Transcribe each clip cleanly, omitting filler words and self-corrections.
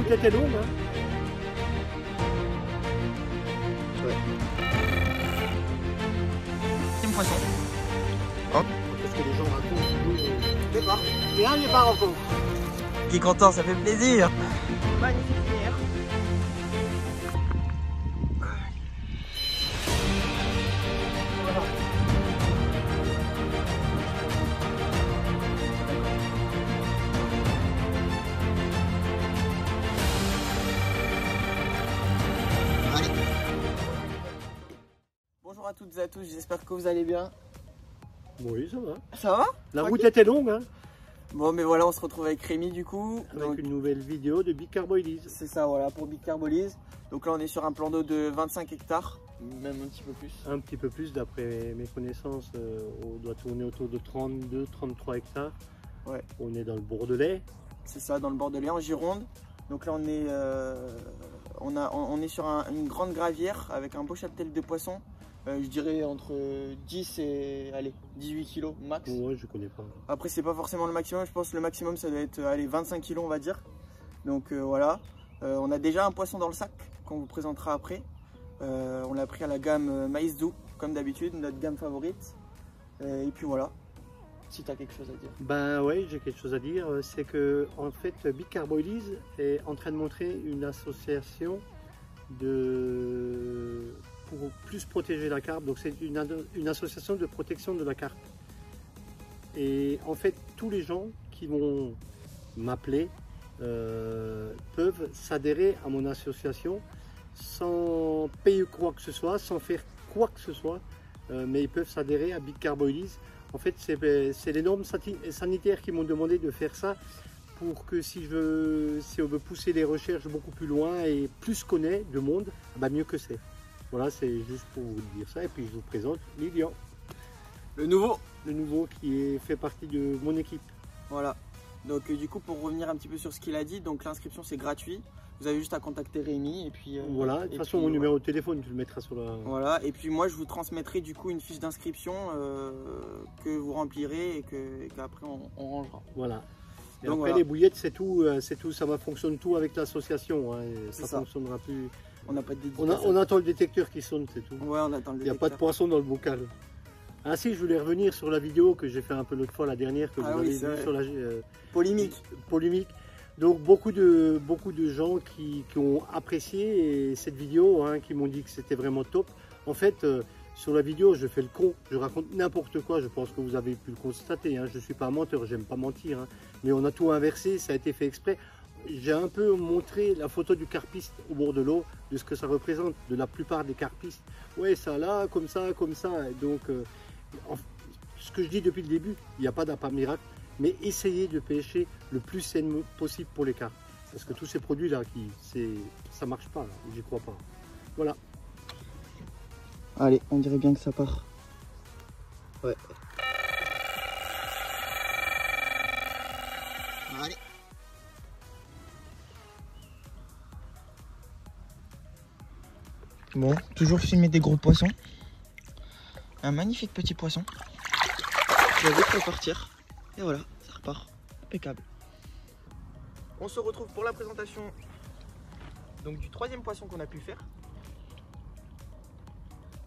route était longue. Hein. Ouais. Deuxième poisson. Oh. Parce que les gens racontent départ. Et un départ encore. Qui est content, ça fait plaisir. Magnifique lumière. Voilà. Allez. Bonjour à toutes et à tous, j'espère que vous allez bien. Oui, ça va. Ça va? La route était longue. Hein. Bon, mais voilà, on se retrouve avec Rémi du coup. Avec Donc, une nouvelle vidéo de Big Carboilies. c'est ça, voilà, pour Big Carboilies. Donc là, on est sur un plan d'eau de 25 hectares, même un petit peu plus. Un petit peu plus, d'après mes connaissances, on doit tourner autour de 32-33 hectares. Ouais. On est dans le Bordelais. C'est ça, dans le Bordelais, en Gironde. Donc là, on est sur une grande gravière avec un beau cheptel de poissons. Je dirais entre 10 et allez, 18 kg max. Ouais, je connais pas. Après, c'est pas forcément le maximum. Je pense que le maximum, ça doit être allez, 25 kg, on va dire. Donc voilà. On a déjà un poisson dans le sac qu'on vous présentera après. On l'a pris à la gamme maïs doux, comme d'habitude, notre gamme favorite. Et puis voilà. Si tu as quelque chose à dire. Ben ouais, j'ai quelque chose à dire. C'est que en fait, Big Carboilies est en train de montrer une association pour plus protéger la carpe. Donc c'est une association de protection de la carpe. Et en fait, tous les gens qui vont m'appeler peuvent s'adhérer à mon association sans payer quoi que ce soit, sans faire quoi que ce soit, mais ils peuvent s'adhérer à Big Carboilies. En fait, c'est les normes sanitaires qui m'ont demandé de faire ça pour que si on veut pousser les recherches beaucoup plus loin et plus connaître de monde, bah mieux que c'est. Voilà, c'est juste pour vous dire ça. Et puis je vous présente Lilian. Le nouveau. Le nouveau qui fait partie de mon équipe. Voilà. Donc du coup, pour revenir un petit peu sur ce qu'il a dit, donc l'inscription c'est gratuit. Vous avez juste à contacter Rémi et puis voilà, de toute façon mon numéro de téléphone tu le mettras sur la... Voilà, et puis moi je vous transmettrai du coup une fiche d'inscription que vous remplirez et qu'après on rangera. Voilà. Et donc, après voilà. Les bouillettes c'est tout, ça va fonctionne tout avec l'association, hein, ça fonctionnera plus. On n'a pas de dédicace. On attend le détecteur qui sonne, c'est tout. Ouais, on attend le détecteur. Il n'y a pas de poisson dans le bocal. Ah si, je voulais revenir sur la vidéo que j'ai fait un peu l'autre fois, la dernière que vous avez vue sur la polémique. Donc beaucoup de gens qui ont apprécié cette vidéo, hein, qui m'ont dit que c'était vraiment top. En fait, sur la vidéo, je fais le con, je raconte n'importe quoi, je pense que vous avez pu le constater. Hein. Je ne suis pas un menteur, j'aime pas mentir, hein. Mais on a tout inversé, ça a été fait exprès. J'ai un peu montré la photo du carpiste au bord de l'eau, de ce que ça représente, de la plupart des carpistes. Ouais, ça là, comme ça, comme ça. Donc, ce que je dis depuis le début, il n'y a pas d'appât miracle. Mais essayez de pêcher le plus sainement possible pour les carpes. Parce que tous ces produits-là, ça ne marche pas, j'y crois pas. Voilà. Allez, on dirait bien que ça part. Ouais. Allez. Bon, toujours filmer des gros poissons. Un magnifique petit poisson. Je vais vite repartir. Et voilà, ça repart. Impeccable. On se retrouve pour la présentation donc, du troisième poisson qu'on a pu faire.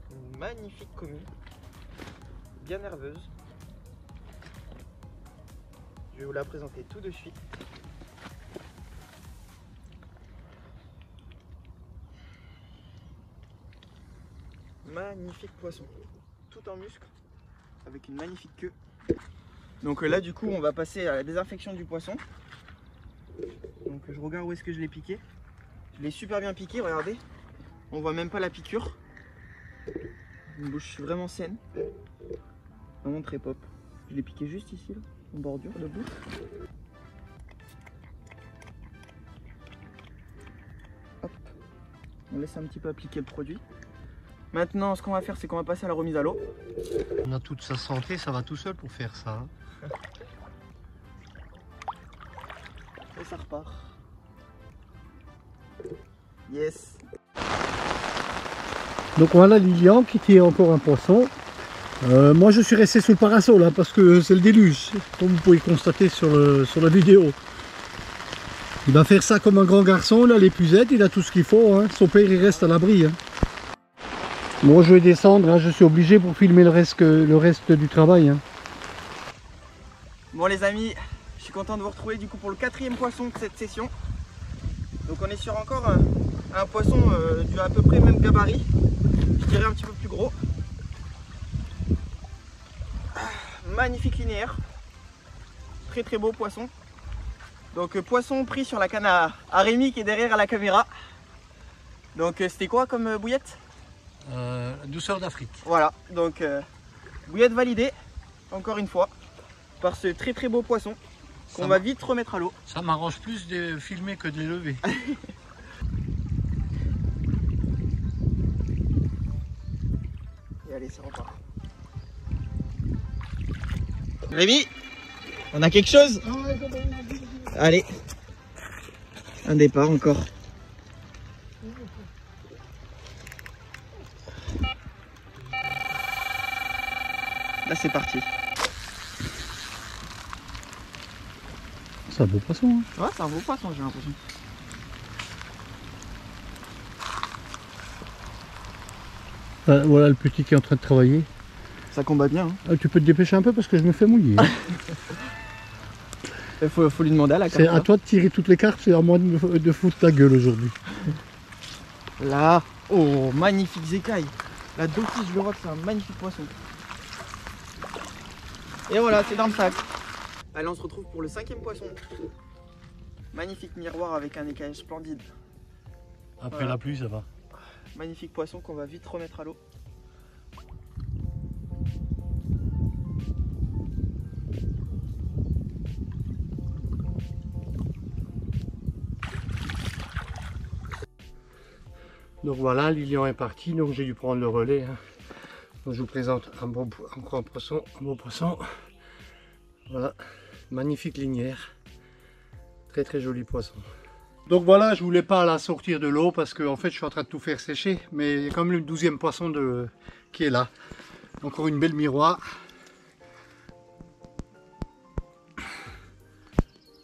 Une magnifique commis. Bien nerveuse. Je vais vous la présenter tout de suite. Magnifique poisson. Tout en muscle. Avec une magnifique queue. Donc là du coup on va passer à la désinfection du poisson. Donc je regarde où est-ce que je l'ai piqué. Je l'ai super bien piqué, regardez. On voit même pas la piqûre. Une bouche vraiment saine. Vraiment très pop. Je l'ai piqué juste ici, là, en bordure de bouche. Hop. On laisse un petit peu appliquer le produit. Maintenant, ce qu'on va faire, c'est qu'on va passer à la remise à l'eau. On a toute sa santé, ça va tout seul pour faire ça. Hein. Et ça repart. Yes. Donc voilà Lilian qui tient encore un poisson. Moi je suis resté sous le parasol hein, parce que c'est le déluge, comme vous pouvez constater sur la vidéo. Il va faire ça comme un grand garçon, il a l'épuisette, il a tout ce qu'il faut, hein. Son père il reste à l'abri. Hein. Bon, je vais descendre, hein. Je suis obligé pour filmer le reste du travail. Hein. Bon les amis, je suis content de vous retrouver du coup pour le 4e poisson de cette session. Donc on est sur encore un poisson du à peu près même gabarit, je dirais un petit peu plus gros. Magnifique linéaire, très très beau poisson. Donc poisson pris sur la canne à Rémi qui est derrière à la caméra. Donc c'était quoi comme bouillette? Douceur d'Afrique. Voilà, donc bouillette validée, encore une fois, par ce très très beau poisson qu'on va vite remettre à l'eau. Ça m'arrange plus de filmer que de les lever. Et allez, ça repart. Rémi, on a quelque chose? Allez, un départ encore. Là c'est parti. C'est un beau poisson. Hein. Ouais, c'est un beau poisson, j'ai l'impression. Voilà le petit qui est en train de travailler. Ça combat bien. Hein. Ah, tu peux te dépêcher un peu parce que je me fais mouiller. Il faut lui demander à la carte. C'est à toi de tirer toutes les cartes, c'est à moi de foutre ta gueule aujourd'hui. Là, oh, magnifique écaille. La Dauphis, je le vois que c'est un magnifique poisson. Et voilà, c'est dans le sac. Allez, on se retrouve pour le 5e poisson. Magnifique miroir avec un écaillage splendide. Après voilà. La pluie, ça va. Magnifique poisson qu'on va vite remettre à l'eau. Donc voilà, Lilian est parti, donc j'ai dû prendre le relais. Hein. Donc je vous présente un beau poisson, un beau poisson. Voilà, magnifique linière. Très très joli poisson. Donc voilà, je voulais pas la sortir de l'eau parce que en fait je suis en train de tout faire sécher. Mais il y a quand même le 12e poisson qui est là. Encore une belle miroir.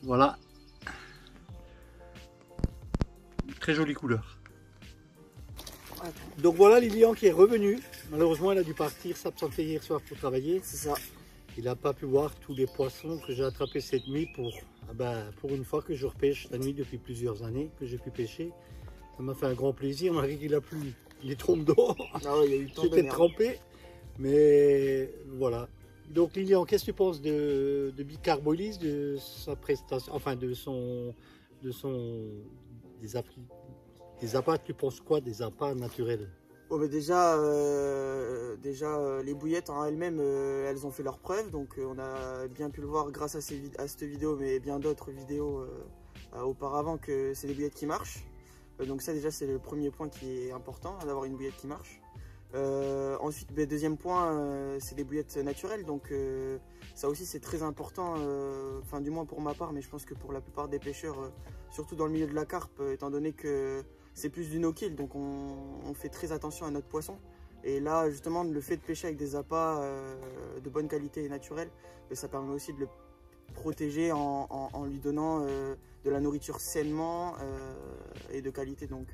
Voilà. Très jolie couleur. Donc voilà Lilian qui est revenu. Malheureusement elle a dû partir s'absenter hier soir pour travailler. C'est ça. Il n'a pas pu voir tous les poissons que j'ai attrapés cette nuit pour une fois que je repêche la nuit depuis plusieurs années que j'ai pu pêcher. Ça m'a fait un grand plaisir malgré qu'il a plu les trompes d'eau. Ah ouais, il y a eu tant de J'étais trempé. Mais voilà. Donc Lilian, qu'est-ce que tu penses de Bicarbolis, de sa prestation, enfin des appâts, tu penses quoi des appâts naturels? Oh, mais déjà, les bouillettes en elles-mêmes, elles ont fait leurs preuves. Donc on a bien pu le voir grâce à cette vidéo, mais bien d'autres vidéos auparavant, que c'est des bouillettes qui marchent. Donc ça déjà c'est le premier point qui est important, d'avoir une bouillette qui marche. Ensuite, deuxième point, c'est des bouillettes naturelles. Donc ça aussi c'est très important, enfin du moins pour ma part, mais je pense que pour la plupart des pêcheurs, surtout dans le milieu de la carpe, étant donné que c'est plus du no-kill, donc on fait très attention à notre poisson. Et là, justement, le fait de pêcher avec des appâts de bonne qualité et naturels, ça permet aussi de le protéger en lui donnant de la nourriture sainement et de qualité. Donc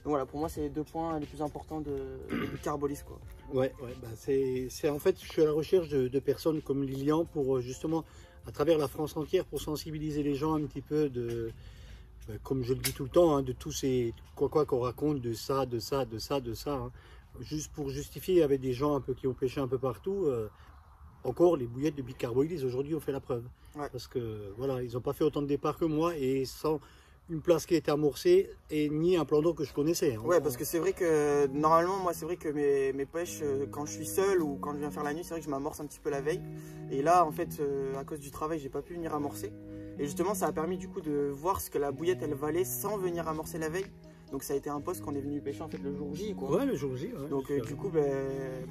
voilà, pour moi, c'est les 2 points les plus importants de Bicarbolis, quoi. Ouais, c'est en fait, je suis à la recherche de personnes comme Lilian pour justement, à travers la France entière, pour sensibiliser les gens un petit peu comme je le dis tout le temps, hein, de tous ces quoi qu'on raconte, de ça. Hein. Juste pour justifier avec des gens un peu qui ont pêché un peu partout, encore les bouillettes de Bicarbolis aujourd'hui ont fait la preuve. Ouais. Parce que voilà, ils n'ont pas fait autant de départs que moi et sans une place qui était amorcée et ni un plan d'eau que je connaissais. Hein. Ouais, parce que c'est vrai que normalement, moi c'est vrai que mes pêches, quand je suis seul ou quand je viens faire la nuit, c'est vrai que je m'amorce un petit peu la veille. Et là, en fait, à cause du travail, j'ai pas pu venir amorcer. Et justement, ça a permis du coup de voir ce que la bouillette elle valait sans venir amorcer la veille. Donc ça a été un poste qu'on est venu pêcher en fait le jour J, quoi. Ouais, le jour J. Ouais, donc du coup,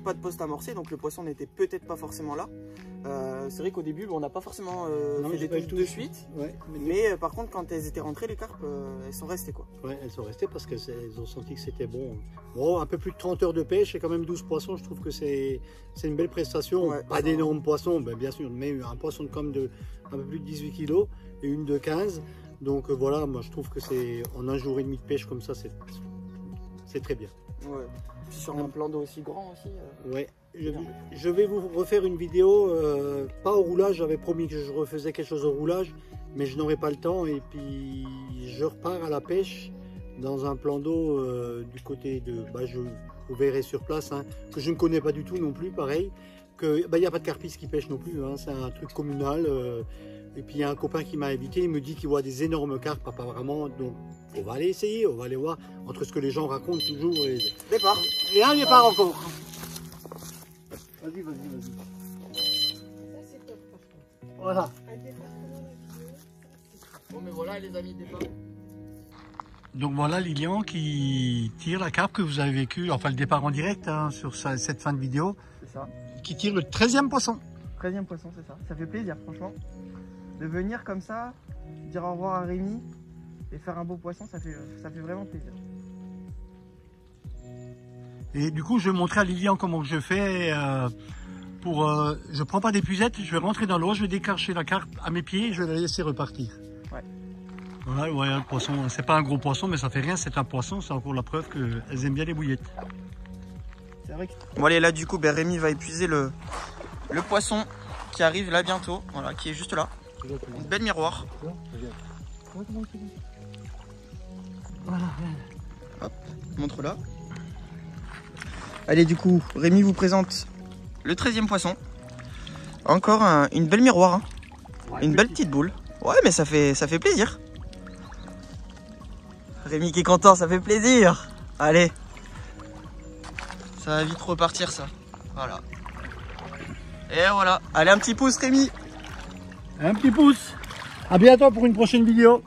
pas de poste amorcé, donc le poisson n'était peut-être pas forcément là. C'est vrai qu'au début, on n'a pas forcément fait des touches de suite. Ouais, mais par contre, quand elles étaient rentrées, les carpes, elles sont restées, quoi. Ouais, elles sont restées parce qu'elles ont senti que c'était bon. Bon, un peu plus de 30 heures de pêche et quand même 12 poissons, je trouve que c'est une belle prestation. Ouais, pas d'énormes poissons, bien sûr, mais un poisson comme de un peu plus de 18 kg et une de 15. Donc voilà, moi je trouve que c'est en un jour et demi de pêche comme ça, c'est très bien. Ouais. Puis sur un plan d'eau aussi grand aussi. Ouais. Je vais vous refaire une vidéo, pas au roulage, j'avais promis que je refaisais quelque chose au roulage, mais je n'aurai pas le temps. Et puis je repars à la pêche dans un plan d'eau du côté de, vous verrez sur place, hein, que je ne connais pas du tout non plus, pareil. Il n'y a pas de carpiste qui pêche non plus, hein, c'est un truc communal. Et puis il y a un copain qui m'a invité, il me dit qu'il voit des énormes carpes apparemment, donc on va aller essayer, on va aller voir entre ce que les gens racontent toujours. Départ. Et un départ encore. Vas-y. Voilà. Bon mais voilà les amis, départ. Donc voilà Lilian qui tire la carpe que vous avez vécue, enfin le départ en direct hein, sur cette fin de vidéo. C'est ça. Qui tire le 13e poisson. 13e poisson, c'est ça. Ça fait plaisir franchement. De venir comme ça, dire au revoir à Rémi et faire un beau poisson, ça fait vraiment plaisir. Et du coup, je vais montrer à Lilian comment je fais je prends pas d'épuisette, je vais rentrer dans l'eau, je vais déclencher la carpe à mes pieds et je vais la laisser repartir. Ouais. Voilà, ouais, le poisson, c'est pas un gros poisson, mais ça fait rien, c'est un poisson, c'est encore la preuve qu'elles aiment bien les bouillettes. C'est vrai que... Bon allez, là du coup, Rémi va épuiser le poisson qui arrive là bientôt, voilà, qui est juste là. Une belle miroir. Voilà. Hop, montre là. Allez, du coup, Rémi vous présente le 13e poisson. Encore une belle miroir. Hein. Ouais, une belle petite boule. Ouais, mais ça fait plaisir. Rémi qui est content, ça fait plaisir. Allez. Ça va vite repartir, ça. Voilà. Et voilà. Allez, un petit pouce, Rémi. Un petit pouce. À bientôt pour une prochaine vidéo.